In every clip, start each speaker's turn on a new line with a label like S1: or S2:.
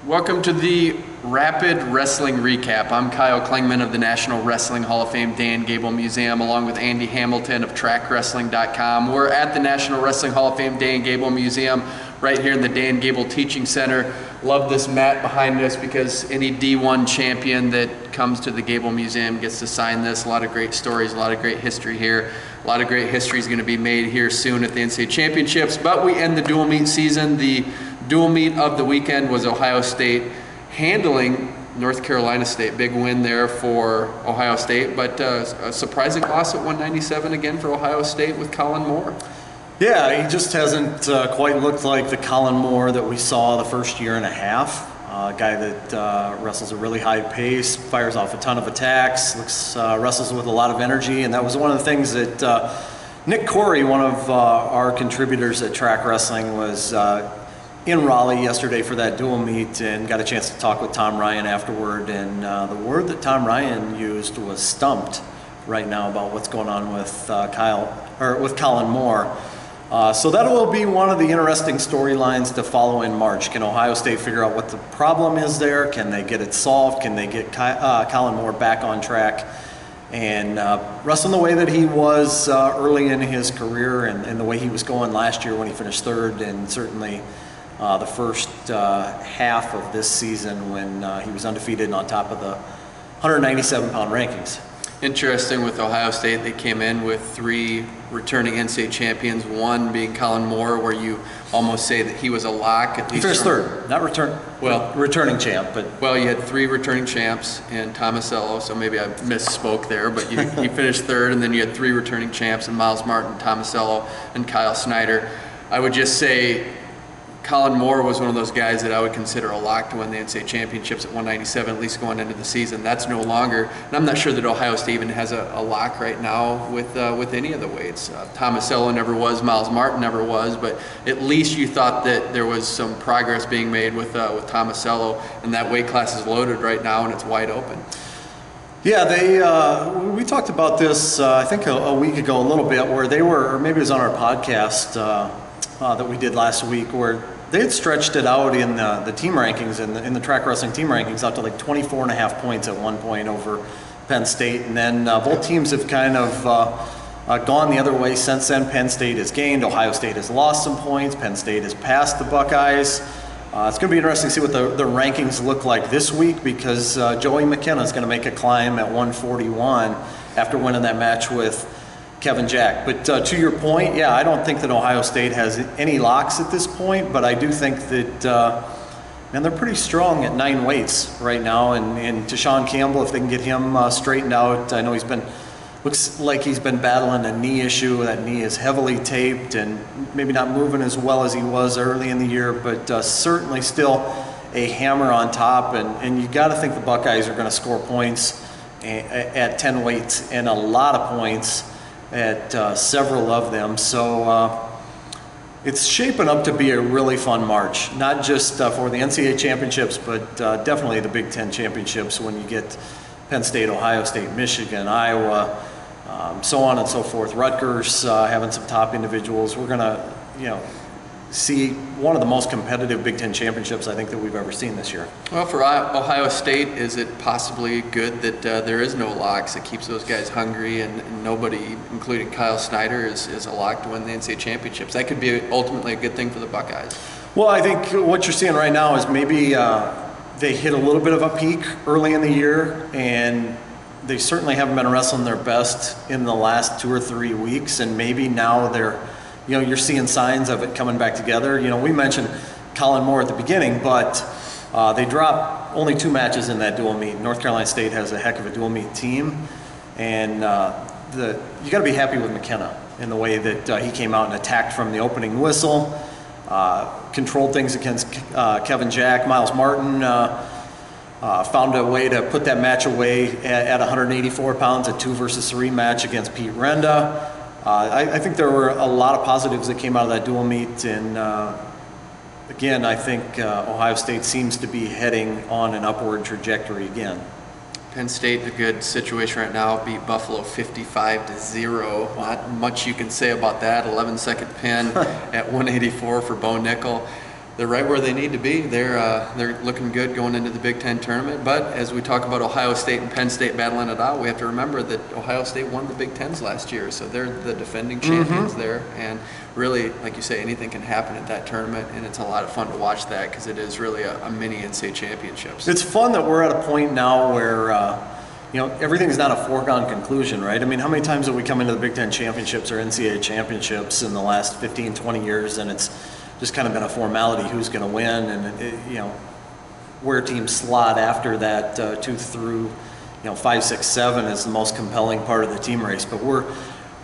S1: Welcome to the Rapid Wrestling Recap. I'm Kyle Klingman of the National Wrestling Hall of Fame Dan Gable Museum, along with Andy Hamilton of Trackwrestling.com. We're at the National Wrestling Hall of Fame Dan Gable Museum right here in the Dan Gable Teaching Center. Love this mat behind us because any D1 champion that comes to the Gable Museum gets to sign this. A lot of great stories, a lot of great history here. A lot of great history is going to be made here soon at the NCAA Championships, but we end the dual meet season. The dual meet of the weekend was Ohio State handling North Carolina State. Big win there for Ohio State, but a surprising loss at 197 again for Ohio State with Colin Moore.
S2: Yeah, he just hasn't quite looked like the Colin Moore that we saw the first year and a half. A guy that wrestles a really high pace, fires off a ton of attacks, wrestles with a lot of energy, and that was one of the things that Nick Corey, one of our contributors at Track Wrestling, was in Raleigh yesterday for that dual meet and got a chance to talk with Tom Ryan afterward. And the word that Tom Ryan used was stumped right now about what's going on with Colin Moore. So that will be one of the interesting storylines to follow in March. Can Ohio State figure out what the problem is there? Can they get it solved? Can they get Colin Moore back on track and wrestle the way that he was early in his career and the way he was going last year when he finished third, and certainly the first half of this season when he was undefeated and on top of the 197-pound rankings.
S1: Interesting with Ohio State, they came in with three returning NCAA champions, one being Colin Moore, where you almost say that he was a lock. At least
S2: he finished third, not returning champ. But
S1: well, you had three returning champs and Tomasello, so maybe I misspoke there, but he finished third, and then you had three returning champs in Miles Martin, Tomasello, and Kyle Snyder. I would just say Colin Moore was one of those guys that I would consider a lock to win the NCAA championships at 197, at least going into the season. That's no longer, and I'm not sure that Ohio State even has a lock right now with any of the weights. Tomasello never was, Miles Martin never was, but at least you thought that there was some progress being made with Tomasello, and that weight class is loaded right now and it's wide open.
S2: Yeah, we talked about this I think a week ago a little bit, where they were, or maybe it was on our podcast that we did last week, where they had stretched it out in the team rankings, in the track wrestling team rankings, out to like 24 and a half points at one point over Penn State. And then both teams have kind of gone the other way since then. Penn State has gained, Ohio State has lost some points, Penn State has passed the Buckeyes. It's going to be interesting to see what the rankings look like this week, because Joey McKenna is going to make a climb at 141 after winning that match with Kevin Jack. But to your point, yeah, I don't think that Ohio State has any locks at this point, but I do think that they're pretty strong at 9 weights right now, and Tashawn Campbell, if they can get him straightened out. I know looks like he's been battling a knee issue. That knee is heavily taped and maybe not moving as well as he was early in the year, but certainly still a hammer on top, and you got to think the Buckeyes are going to score points at 10 weights, and a lot of points at several of them. So it's shaping up to be a really fun March, not just for the NCAA championships, but definitely the Big Ten championships when you get Penn State, Ohio State, Michigan, Iowa, so on and so forth. Rutgers having some top individuals. We're going to, see one of the most competitive Big Ten championships I think that we've ever seen this year.
S1: Well, for Ohio State, is it possibly good that there is no locks? It keeps those guys hungry, and nobody, including Kyle Snyder, is a lock to win the NCAA championships. That could be ultimately a good thing for the Buckeyes.
S2: Well, I think what you're seeing right now is maybe they hit a little bit of a peak early in the year, and they certainly haven't been wrestling their best in the last 2 or 3 weeks, and maybe now you're seeing signs of it coming back together. We mentioned Colin Moore at the beginning, but they dropped only 2 matches in that dual meet. North Carolina State has a heck of a dual meet team, and you got to be happy with McKenna in the way that he came out and attacked from the opening whistle, controlled things against Kevin Jack. Miles Martin found a way to put that match away at 184 pounds, a 2 versus 3 match against Pete Renda. I think there were a lot of positives that came out of that dual meet, and again, I think Ohio State seems to be heading on an upward trajectory again.
S1: Penn State, a good situation right now, beat Buffalo 55-0. Not much you can say about that. 11-second pin at 184 for Bo Nickel. they're right where they need to be. They're looking good going into the Big Ten tournament. But as we talk about Ohio State and Penn State battling it out, we have to remember that Ohio State won the Big Tens last year, so they're the defending champions there. And really, like you say, anything can happen at that tournament, and it's a lot of fun to watch that because it is really a mini NCAA championships.
S2: It's fun that we're at a point now where everything's not a foregone conclusion, right? I mean, how many times have we come into the Big Ten championships or NCAA championships in the last 15, 20 years, and it's just kind of been a formality who's going to win, and where teams slot after that 2 through 5, 6, 7 is the most compelling part of the team race. But we're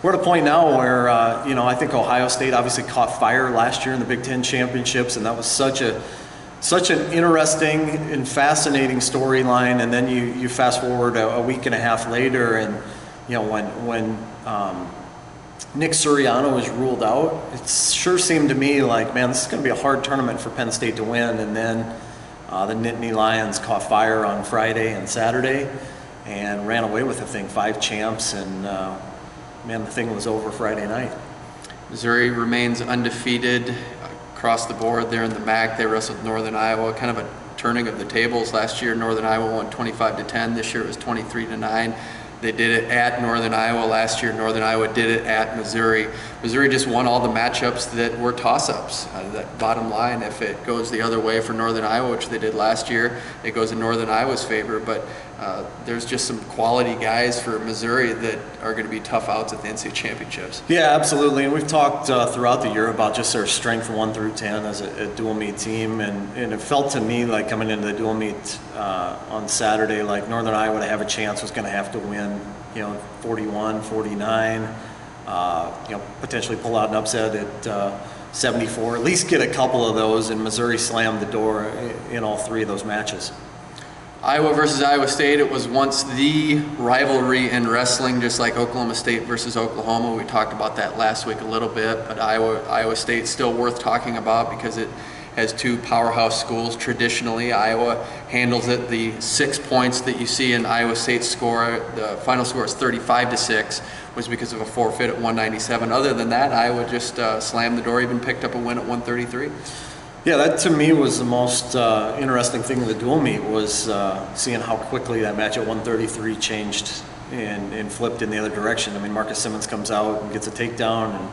S2: at a point now where I think Ohio State obviously caught fire last year in the Big Ten championships, and that was such an interesting and fascinating storyline. And then you fast forward a week and a half later, and when Nick Suriano was ruled out, it sure seemed to me like, man, this is going to be a hard tournament for Penn State to win. And then the Nittany Lions caught fire on Friday and Saturday and ran away with the thing, 5 champs, and man, the thing was over Friday night. Missouri
S1: remains undefeated across the board there in the MAC. They wrestled Northern Iowa, kind of a turning of the tables. Last year, Northern Iowa won 25-10. This year it was 23-9. They did it at Northern Iowa last year. Northern Iowa did it at Missouri. Missouri just won all the matchups that were toss-ups. That bottom line, if it goes the other way for Northern Iowa, which they did last year, it goes in Northern Iowa's favor. But there's just some quality guys for Missouri that are going to be tough outs at the NCAA championships.
S2: Yeah, absolutely. And we've talked throughout the year about just their strength 1 through 10 as a dual meet team. And it felt to me like coming into the dual meet on Saturday, like Northern Iowa to have a chance was going to have to win, 41, 49, potentially pull out an upset at 74, at least get a couple of those, and Missouri slammed the door in all 3 of those matches.
S1: Iowa versus Iowa State, it was once the rivalry in wrestling, just like Oklahoma State versus Oklahoma. We talked about that last week a little bit, but Iowa State's still worth talking about because it has 2 powerhouse schools. Traditionally, Iowa handles it. The 6 points that you see in Iowa State's score, the final score is 35-6, was because of a forfeit at 197. Other than that, Iowa just slammed the door, even picked up a win at 133.
S2: Yeah, that to me was the most interesting thing of the dual meet was seeing how quickly that match at 133 changed and flipped in the other direction. I mean, Marcus Simmons comes out and gets a takedown and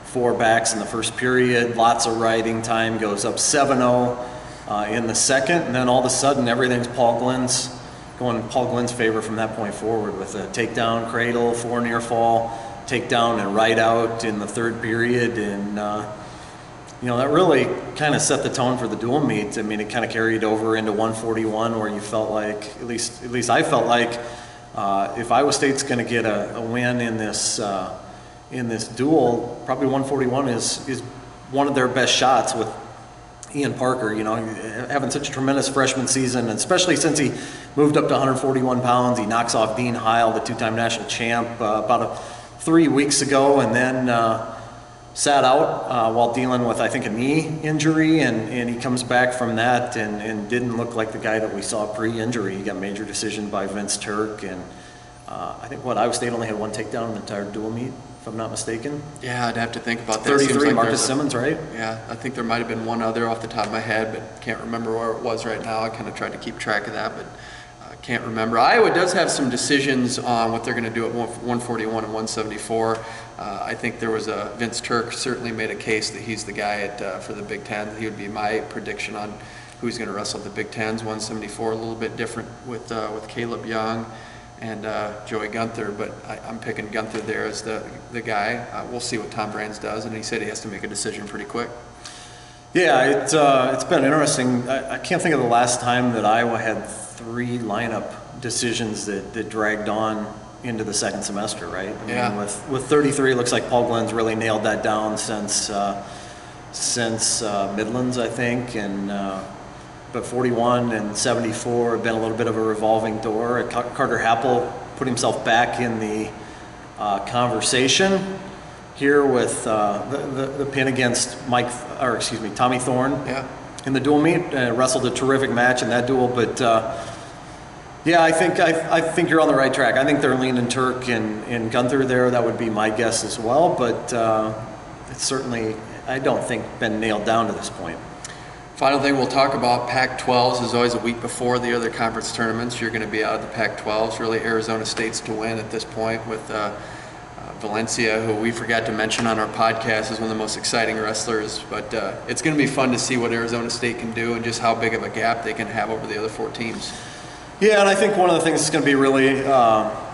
S2: 4 backs in the first period, lots of riding time, goes up 7-0 in the second, and then all of a sudden everything's going in Paul Glynn's favor from that point forward with a takedown, cradle, 4 near fall, takedown and right out in the third period, and that really kind of set the tone for the dual meet. I mean, it kind of carried over into 141 where you felt like, at least I felt like, if Iowa State's going to get a win in this duel, probably 141 is one of their best shots with Ian Parker, having such a tremendous freshman season, and especially since he moved up to 141 pounds. He knocks off Dean Heil, the 2-time national champ, about 3 weeks ago, and then sat out while dealing with, I think, a knee injury, and he comes back from that and didn't look like the guy that we saw pre-injury. He got major decision by Vince Turk, and I think, Iowa State only had 1 takedown in the entire dual meet, if I'm not mistaken.
S1: Yeah, I'd have to think about that.
S2: 33,
S1: like
S2: Marcus Simmons, right?
S1: Yeah, I think there might have been one other off the top of my head, but can't remember where it was right now. I kind of tried to keep track of that, but can't remember. Iowa does have some decisions on what they're going to do at 141 and 174. I think there was Vince Turk certainly made a case that he's the guy for the Big Ten. He would be my prediction on who he's going to wrestle at the Big Tens. 174, a little bit different with Caleb Young and Joey Gunther, but I'm picking Gunther there as the guy. We'll see what Tom Brands does, and he said he has to make a decision pretty quick.
S2: Yeah, it's been interesting. I can't think of the last time that Iowa had 3 lineup decisions that dragged on into the second semester, right? I mean, with 33, it looks like Paul Glynn's really nailed that down since Midlands, I think, and but 41 and 74 have been a little bit of a revolving door. Carter Happel put himself back in the conversation here with the pin against Tommy Thorne in the dual meet. Wrestled a terrific match in that duel, but I think you're on the right track. I think they're leaning Turk and Gunther there. That would be my guess as well, but it's certainly, I don't think, been nailed down to this point.
S1: Final thing we'll talk about, Pac-12s is always a week before the other conference tournaments. You're going to be out of the Pac-12s. Really, Arizona State's to win at this point with Valencia, who we forgot to mention on our podcast, is one of the most exciting wrestlers. But it's going to be fun to see what Arizona State can do and just how big of a gap they can have over the other 4 teams.
S2: Yeah, and I think one of the things that's going to be really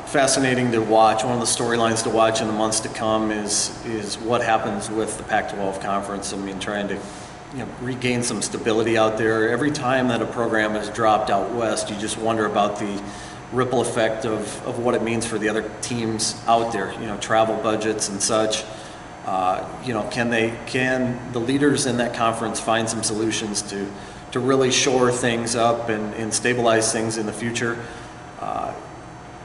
S2: fascinating to watch, one of the storylines to watch in the months to come is what happens with the Pac-12 conference. I mean, trying to regain some stability out there. Every time that a program has dropped out west, you just wonder about the ripple effect of what it means for the other teams out there, travel budgets and such. Can the leaders in that conference find some solutions to really shore things up and stabilize things in the future?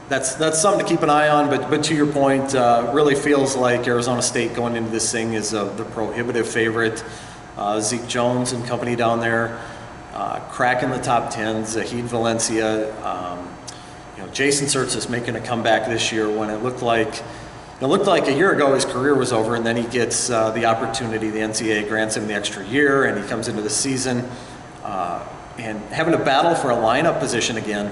S2: That's something to keep an eye on, but to your point, really feels like Arizona State going into this thing is the prohibitive favorite. Zeke Jones and company down there, cracking the top 10s. Zahid Valencia, Jason Surtz is making a comeback this year when it looked like a year ago his career was over, and then he gets the opportunity. The NCAA grants him the extra year, and he comes into the season and having to battle for a lineup position again,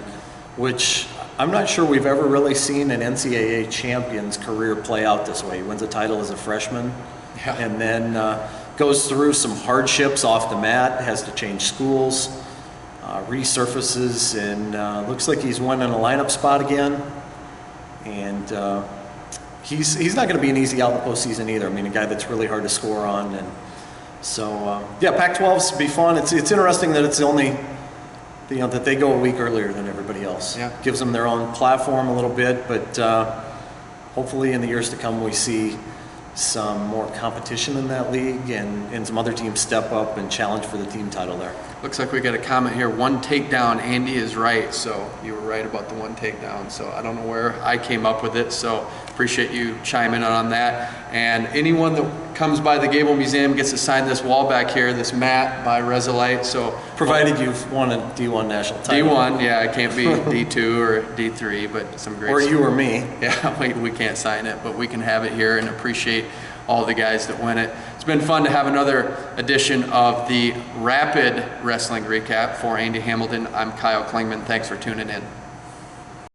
S2: which I'm not sure we've ever really seen an NCAA champion's career play out this way. He wins a title as a freshman, and then goes through some hardships off the mat, has to change schools, resurfaces, and looks like he's winning a lineup spot again. And he's not going to be an easy out in the postseason either. I mean, a guy that's really hard to score on. And so, Pac-12s be fun. It's interesting that it's the only, that they go a week earlier than everybody else.
S1: Yeah.
S2: Gives them their own platform a little bit, but hopefully in the years to come we see some more competition in that league and some other teams step up and challenge for the team title there.
S1: Looks like we got a comment here. 1 takedown. Andy is right. So you were right about the 1 takedown. So I don't know where I came up with it. So appreciate you chiming in on that. And anyone that comes by the Gable Museum gets to sign this wall back here, this mat by Resolite. So
S2: provided you've won a D1 national title.
S1: D1, yeah, it can't be D2 or D3, but some great.
S2: Or you or me.
S1: Yeah, we can't sign it, but we can have it here and appreciate all the guys that win it. It's been fun to have another edition of the Rapid Wrestling Recap. For Andy Hamilton, I'm Kyle Klingman. Thanks for tuning in.